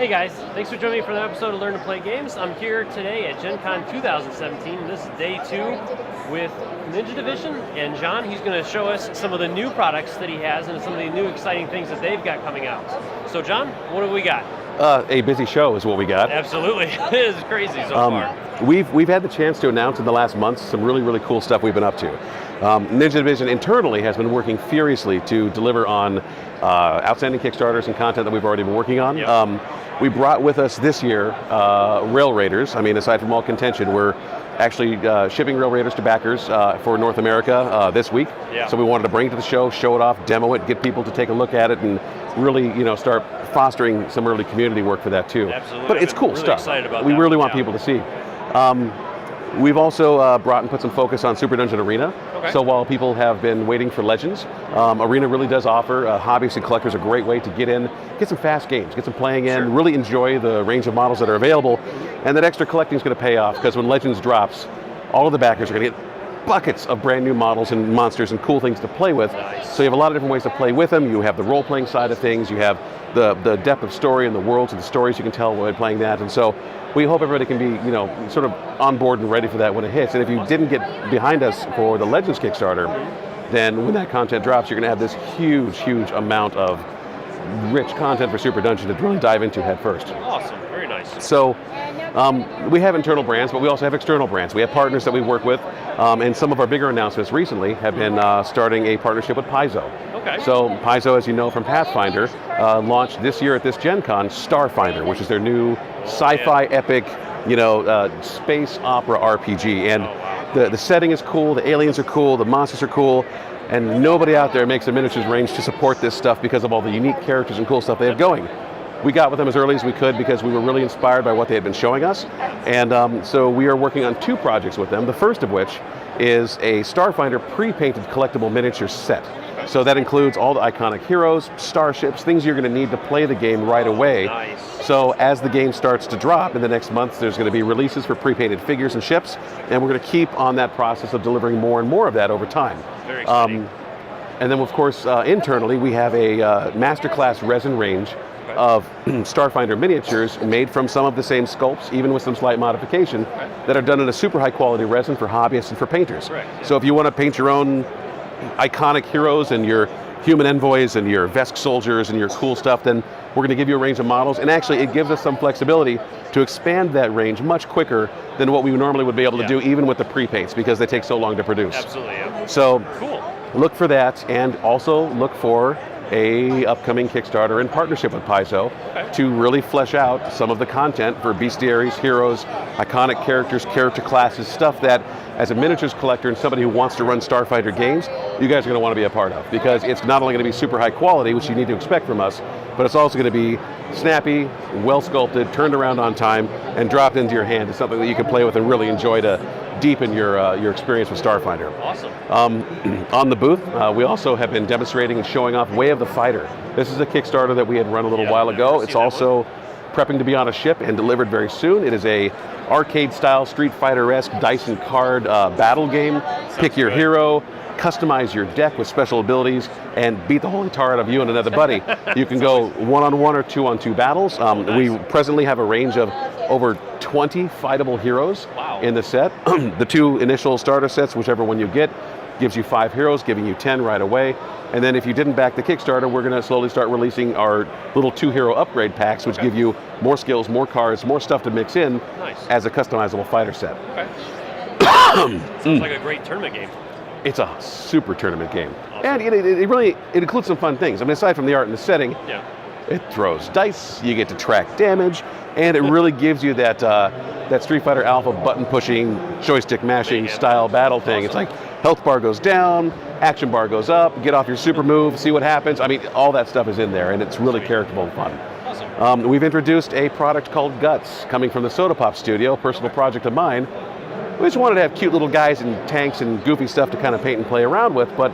Hey guys, thanks for joining me for another episode of Learn to Play Games. I'm here today at Gen-con 2017, and this is day 2 with Ninja Division, and John, he's going to show us some of the new products that he has and some of the new exciting things that they've got coming out. So John, what have we got? A busy show is what we got. Absolutely, it is crazy so far. We've had the chance to announce in the last month some really cool stuff we've been up to. Ninja Division internally has been working furiously to deliver on outstanding Kickstarters and content that we've already been working on. Yep. We brought with us this year Rail Raiders. I mean, aside from all contention, we're actually shipping Rail Raiders to backers for North America this week. Yeah. So we wanted to bring it to the show, show it off, demo it, get people to take a look at it, and really, start fostering some early community work for that too. Absolutely. But it's cool really stuff. Excited about we that really one, want people to see. We've also brought and put some focus on Super Dungeon Arena. Okay. So while people have been waiting for Legends, Arena really does offer hobbyists and collectors a great way to get in, get some fast games, get some playing in, really enjoy the range of models that are available, and that extra collecting is going to pay off because when Legends drops, all of the backers are going to get buckets of brand new models and monsters and cool things to play with. Nice. So you have a lot of different ways to play with them. You have the role-playing side of things, you have the depth of story and the worlds and the stories you can tell while playing that, and so we hope everybody can be, sort of on board and ready for that when it hits. And if you didn't get behind us for the Legends Kickstarter, then when that content drops, you're going to have this huge amount of rich content for Super Dungeon to really dive into head first. Awesome, very nice. So we have internal brands, but we also have external brands. We have partners that we work with, and some of our bigger announcements recently have been starting a partnership with Paizo. Okay. So Paizo, as you know from Pathfinder, launched this year at this Gen-Con Starfinder, which is their new sci-fi epic, space opera RPG. And the setting is cool, the aliens are cool, the monsters are cool, and nobody out there makes a miniatures range to support this stuff because of all the unique characters and cool stuff they have going. We got with them as early as we could because we were really inspired by what they had been showing us. And so we are working on 2 projects with them, the first of which is a Starfinder pre-painted collectible miniature set. So that includes all the iconic heroes, starships, things you're going to need to play the game right away. Nice. So as the game starts to drop in the next month, there's going to be releases for pre-painted figures and ships, and we're going to keep on that process of delivering more and more of that over time. Very exciting. And then, of course, internally, we have a masterclass resin range of Starfinder miniatures made from some of the same sculpts, even with some slight modification, that are done in a super high quality resin for hobbyists and for painters. Correct, yeah. So if you want to paint your own iconic heroes and your human envoys and your Vesk soldiers and your cool stuff, then we're going to give you a range of models, and actually it gives us some flexibility to expand that range much quicker than what we normally would be able to do even with the pre-paints because they take so long to produce. Absolutely, yeah. So Cool. look for that, and also look for a upcoming Kickstarter in partnership with Paizo to really flesh out some of the content for bestiaries, heroes, iconic characters, character classes, stuff that as a miniatures collector and somebody who wants to run Starfighter games, you guys are going to want to be a part of, because it's not only going to be super high quality, which you need to expect from us, but it's also going to be snappy, well sculpted, turned around on time, and dropped into your hand. It's something that you can play with and really enjoy to deepen your experience with Starfinder. Awesome. On the booth, we also have been demonstrating and showing off Way of the Fighter. This is a Kickstarter that we had run a little while ago. It's also prepping to be on a ship and delivered very soon. It is a arcade-style, Street Fighter-esque dice and card battle game. Pick your hero, customize your deck with special abilities, and beat the holy tar out of you and another buddy. You can go one-on-one or two-on-two battles. We presently have a range of over 20 fightable heroes in the set. The 2 initial starter sets, whichever one you get, gives you 5 heroes, giving you 10 right away. And then if you didn't back the Kickstarter, we're going to slowly start releasing our little 2-hero upgrade packs, which give you more skills, more cards, more stuff to mix in as a customizable fighter set. Okay. Sounds like a great tournament game. It's a super tournament game. Awesome. And it includes some fun things. I mean, aside from the art and the setting, it throws dice, you get to track damage, and it really gives you that Street Fighter Alpha button-pushing, joystick mashing style battle thing. It's like health bar goes down, action bar goes up, get off your super move, see what happens. I mean, all that stuff is in there, and it's really characterful and fun. Awesome. We've introduced a product called Guts, coming from the Soda Pop studio, a personal project of mine. We just wanted to have cute little guys and tanks and goofy stuff to kind of paint and play around with, but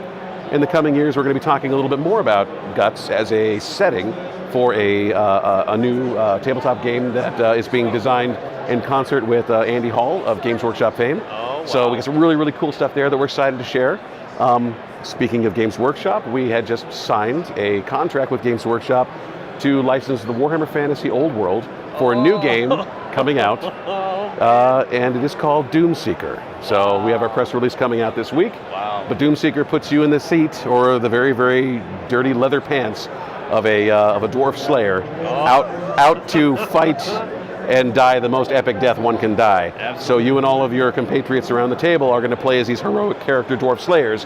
in the coming years we're going to be talking a little bit more about Guts as a setting for a new tabletop game that is being designed in concert with Andy Hall of Games Workshop fame. Oh, wow. So we got some really cool stuff there that we're excited to share. Speaking of Games Workshop, we had just signed a contract with Games Workshop to license the Warhammer Fantasy Old World for a new game coming out, and it is called Doomseeker. So we have our press release coming out this week. Wow. But Doomseeker puts you in the seat or the very, very dirty leather pants of a dwarf slayer out to fight and die the most epic death one can die. Absolutely. So you and all of your compatriots around the table are going to play as these heroic character dwarf slayers,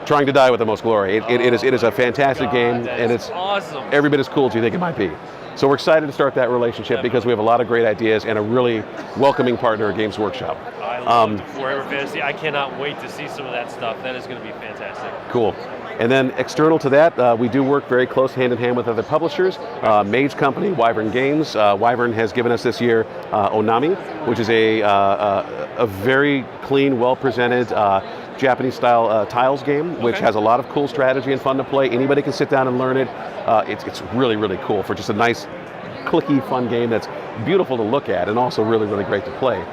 trying to die with the most glory. It is a fantastic game, and it's awesome. Every bit as cool as you think it might be. So we're excited to start that relationship because we have a lot of great ideas and a really welcoming partner at Games Workshop. I love Warhammer Fantasy. I cannot wait to see some of that stuff. That is going to be fantastic. Cool. And then external to that, we do work very close hand in hand with other publishers. Mage Company, Wyvern Games. Wyvern has given us this year Onami, which is a very clean, well-presented Japanese-style tiles game, which has a lot of cool strategy and fun to play. Anybody can sit down and learn it. It's really, really cool for just a nice, clicky, fun game that's beautiful to look at and also really, really great to play.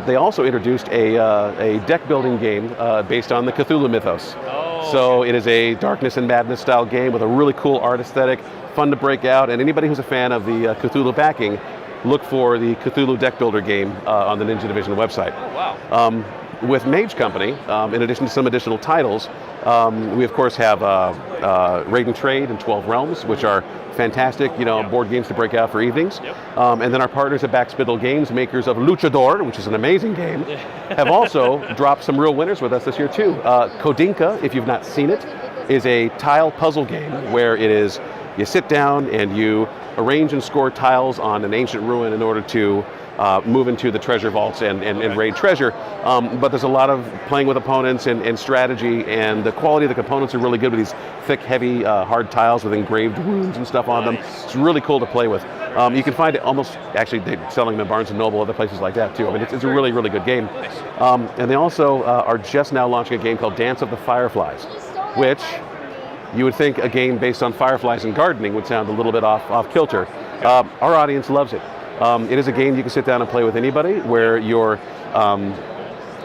They also introduced a deck-building game based on the Cthulhu mythos. So it is a Darkness and Madness style game with a really cool art aesthetic, fun to break out, and anybody who's a fan of the Cthulhu backing, look for the Cthulhu deck builder game on the Ninja Division website. Oh, wow. With Mage Company, in addition to some additional titles, we of course have Raid and Trade and 12 Realms, which are fantastic, board games to break out for evenings. Yep. And then our partners at Backspittle Games, makers of Luchador, which is an amazing game, have also dropped some real winners with us this year too. Kodinka, if you've not seen it, is a tile puzzle game where it is, you sit down and you arrange and score tiles on an ancient ruin in order to move into the treasure vaults and raid treasure. But there's a lot of playing with opponents and strategy, and the quality of the components are really good with these thick, heavy, hard tiles with engraved runes and stuff on them. It's really cool to play with. You can find it actually they're selling them at Barnes & Noble, other places like that too. I mean, it's a really, really good game. And they also are just now launching a game called Dance of the Fireflies, which you would think a game based on fireflies and gardening would sound a little bit off kilter. Our audience loves it. It is a game you can sit down and play with anybody, where you're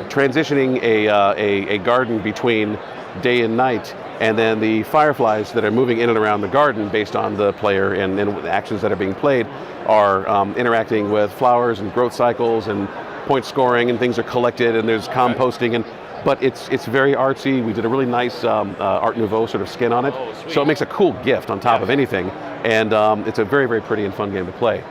transitioning a garden between day and night, and then the fireflies that are moving in and around the garden based on the player and the actions that are being played are interacting with flowers and growth cycles and point scoring, and things are collected, and there's composting, but it's very artsy. We did a really nice Art Nouveau sort of skin on it, so it makes a cool gift on top of anything, and it's a very, very pretty and fun game to play.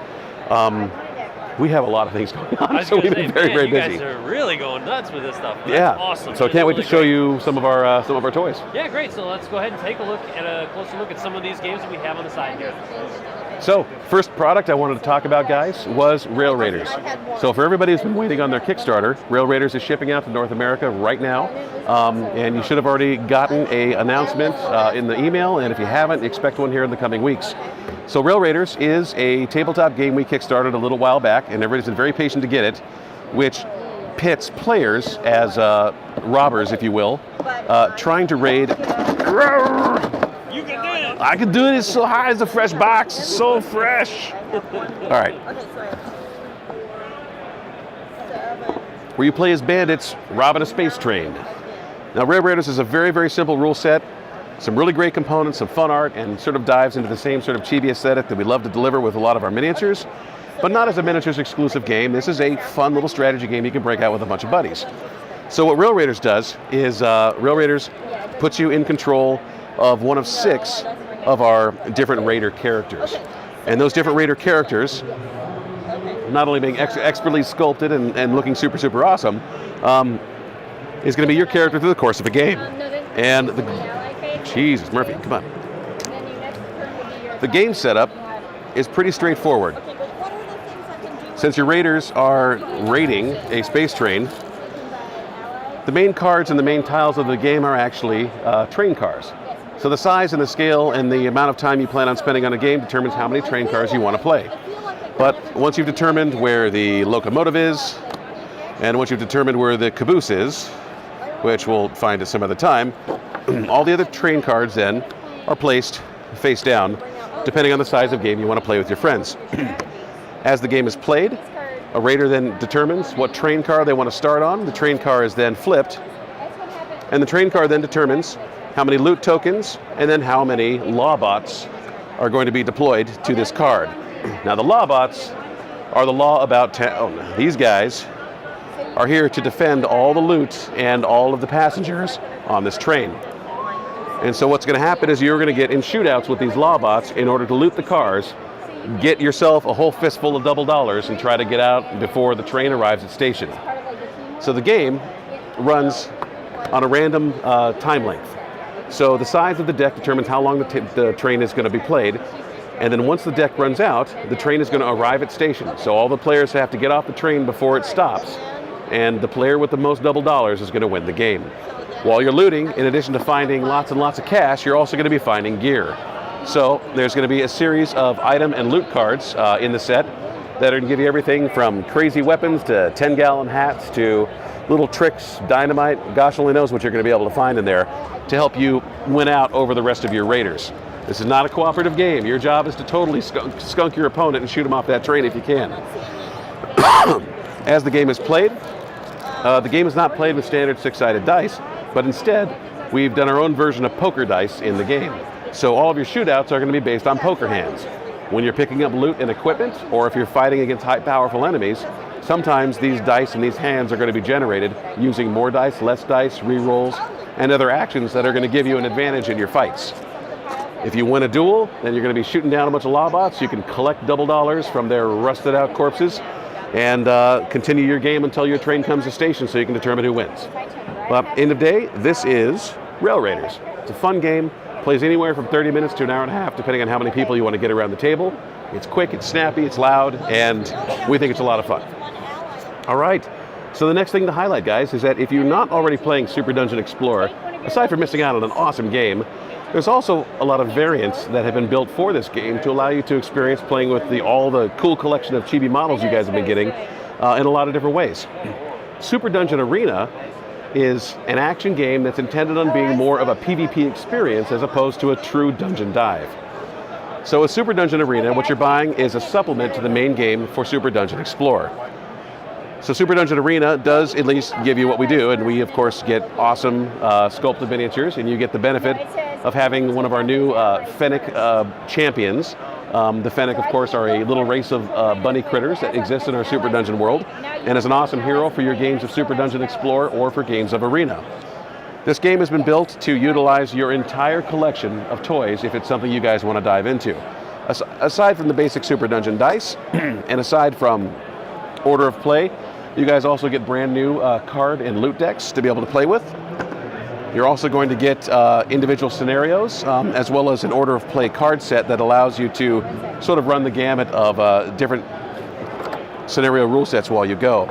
We have a lot of things going on, so we've been very, very busy. You guys are really going nuts with this stuff. That's awesome. So I can't wait to show you some of our toys. Yeah, great. So let's go ahead and take a closer look at some of these games that we have on the side here. So, first product I wanted to talk about, guys, was Rail Raiders. So for everybody who's been waiting on their Kickstarter, Rail Raiders is shipping out to North America right now, and you should have already gotten an announcement in the email, and if you haven't, expect one here in the coming weeks. So Rail Raiders is a tabletop game we kickstarted a little while back, and everybody's been very patient to get it, which pits players as robbers, if you will, trying to raid. You can do it! I can do it. It's so high as a fresh box. It's so fresh. All right. Where you play as bandits robbing a space train. Now, Rail Raiders is a very, very simple rule set. Some really great components, some fun art, and sort of dives into the same sort of chibi aesthetic that we love to deliver with a lot of our miniatures, but not as a miniatures exclusive game. This is a fun little strategy game you can break out with a bunch of buddies. So what Rail Raiders does is Rail Raiders puts you in control of one of 6 of our different Raider characters. And those different Raider characters, not only being expertly sculpted and looking super, super awesome, is going to be your character through the course of a game. And Jesus, Murphy, come on. The game setup is pretty straightforward. Since your raiders are raiding a space train, the main cards and the main tiles of the game are actually train cars. So the size and the scale and the amount of time you plan on spending on a game determines how many train cars you want to play. But once you've determined where the locomotive is, and once you've determined where the caboose is, which we'll find at some other time, all the other train cards then are placed face down, depending on the size of game you want to play with your friends. As the game is played, a raider then determines what train car they want to start on. The train car is then flipped, and the train car then determines how many loot tokens and then how many law bots are going to be deployed to this card. Now the law bots are the law about town. These guys are here to defend all the loot and all of the passengers on this train. And so what's going to happen is you're going to get in shootouts with these law bots in order to loot the cars, get yourself a whole fistful of double dollars, and try to get out before the train arrives at station. So the game runs on a random time length. So the size of the deck determines how long the train is going to be played. And then once the deck runs out, the train is going to arrive at station. So all the players have to get off the train before it stops. And the player with the most double dollars is going to win the game. While you're looting, in addition to finding lots and lots of cash, you're also going to be finding gear. So there's going to be a series of item and loot cards in the set that are going to give you everything from crazy weapons to 10-gallon hats to little tricks, dynamite. Gosh only knows what you're going to be able to find in there to help you win out over the rest of your raiders. This is not a cooperative game. Your job is to totally skunk your opponent and shoot him off that train if you can. As the game is played, the game is not played with standard 6-sided dice, but instead, we've done our own version of poker dice in the game. So all of your shootouts are going to be based on poker hands. When you're picking up loot and equipment, or if you're fighting against high powerful enemies, sometimes these dice and these hands are going to be generated using more dice, less dice, re-rolls, and other actions that are going to give you an advantage in your fights. If you win a duel, then you're going to be shooting down a bunch of law bots. You can collect double dollars from their rusted out corpses and continue your game until your train comes to station so you can determine who wins. But end of day, this is Rail Raiders. It's a fun game. Plays anywhere from 30 minutes to an hour and a half, depending on how many people you want to get around the table. It's quick, it's snappy, it's loud, and we think it's a lot of fun. All right, so the next thing to highlight, guys, is that if you're not already playing Super Dungeon Explorer, aside from missing out on an awesome game, there's also a lot of variants that have been built for this game to allow you to experience playing with all the cool collection of chibi models you guys have been getting in a lot of different ways. Super Dungeon Arena is an action game that's intended on being more of a PvP experience as opposed to a true dungeon dive. So with Super Dungeon Arena, what you're buying is a supplement to the main game for Super Dungeon Explorer. So Super Dungeon Arena does at least give you what we do, and we of course get awesome sculpted miniatures, and you get the benefit of having one of our new Fennec champions. The Fennec, of course, are a little race of bunny critters that exist in our Super Dungeon world, and is an awesome hero for your games of Super Dungeon Explorer or for games of Arena. This game has been built to utilize your entire collection of toys if it's something you guys want to dive into. Aside from the basic Super Dungeon dice, and aside from order of play, you guys also get brand new card and loot decks to be able to play with. You're also going to get individual scenarios, as well as an order of play card set that allows you to sort of run the gamut of different scenario rule sets while you go.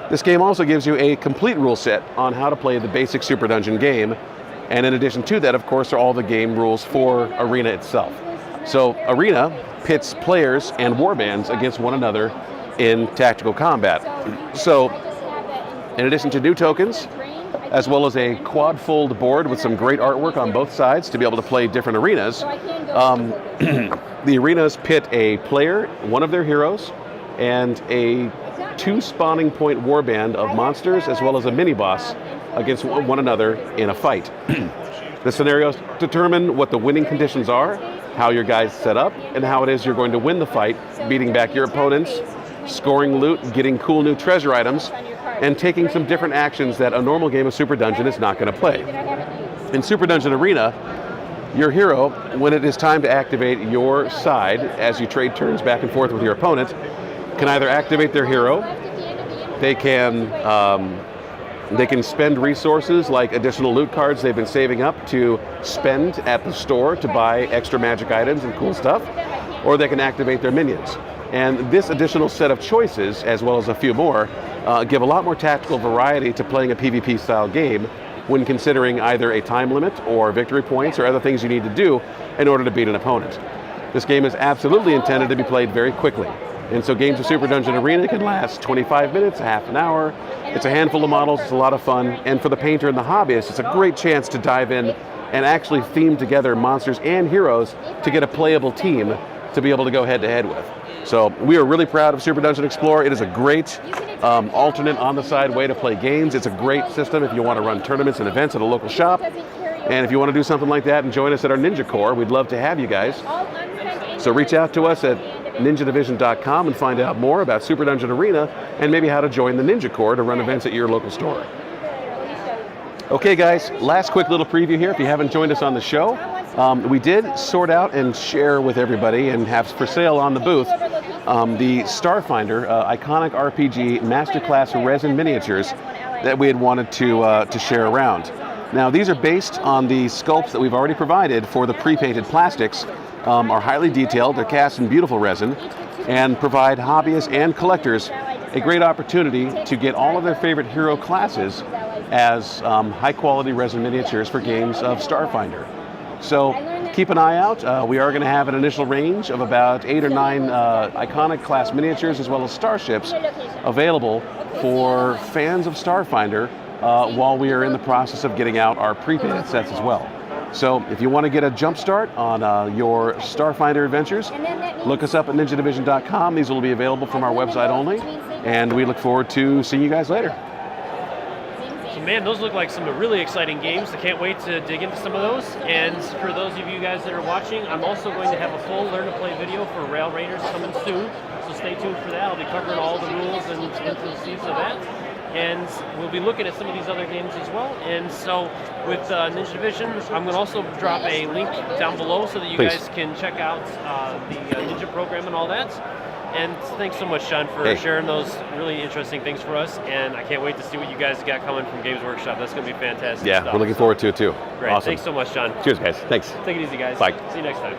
This game also gives you a complete rule set on how to play the basic Super Dungeon game, and in addition to that, of course, are all the game rules for Arena itself. So Arena pits players and warbands against one another in tactical combat. So in addition to new tokens, as well as a quad-fold board with some great artwork on both sides to be able to play different arenas, the arenas pit a player, one of their heroes, and a 2 spawning point warband of monsters, as well as a mini-boss against one another in a fight. The scenarios determine what the winning conditions are, how your guys set up, and how it is you're going to win the fight, beating back your opponents, scoring loot, getting cool new treasure items, and taking some different actions that a normal game of Super Dungeon is not going to play. In Super Dungeon Arena, your hero, when it is time to activate your side, as you trade turns back and forth with your opponent, can either activate their hero, they can spend resources like additional loot cards they've been saving up to spend at the store to buy extra magic items and cool stuff, or they can activate their minions. And this additional set of choices, as well as a few more, give a lot more tactical variety to playing a PvP style game when considering either a time limit or victory points or other things you need to do in order to beat an opponent. This game is absolutely intended to be played very quickly. And so games of Super Dungeon Arena can last 25 minutes, half an hour. It's a handful of models, it's a lot of fun. And for the painter and the hobbyist, it's a great chance to dive in and actually theme together monsters and heroes to get a playable team to be able to go head to head with. So we are really proud of Super Dungeon Explorer. It is a great alternate on-the-side way to play games. It's a great system if you want to run tournaments and events at a local shop. And if you want to do something like that and join us at our Ninja Corps, we'd love to have you guys. So reach out to us at ninjadivision.com and find out more about Super Dungeon Arena and maybe how to join the Ninja Corps to run events at your local store. Okay guys, last quick little preview here. If you haven't joined us on the show, we did sort out and share with everybody and have for sale on the booth the Starfinder iconic RPG Masterclass resin miniatures that we had wanted to share around. Now these are based on the sculpts that we've already provided for the pre-painted plastics, are highly detailed, they're cast in beautiful resin, and provide hobbyists and collectors a great opportunity to get all of their favorite hero classes as high quality resin miniatures for games of Starfinder. So keep an eye out. We are going to have an initial range of about 8 or 9 iconic class miniatures as well as starships available for fans of Starfinder while we are in the process of getting out our pre-painted sets as well. So if you want to get a jump start on your Starfinder adventures, look us up at ninjadivision.com. These will be available from our website only, and we look forward to seeing you guys later. So man, those look like some really exciting games. I can't wait to dig into some of those. And for those of you guys that are watching, I'm also going to have a full Learn to Play video for Rail Raiders coming soon. So stay tuned for that. I'll be covering all the rules and intricacies of that. And we'll be looking at some of these other games as well. And so with Ninja Division, I'm going to also drop a link down below so that you guys can check out the Ninja program and all that. And thanks so much, Sean, for sharing those really interesting things for us. And I can't wait to see what you guys got coming from Games Workshop. That's going to be fantastic stuff. We're looking forward to it too. Great. Awesome. Thanks so much, Sean. Cheers, guys. Thanks. Take it easy, guys. Bye. See you next time.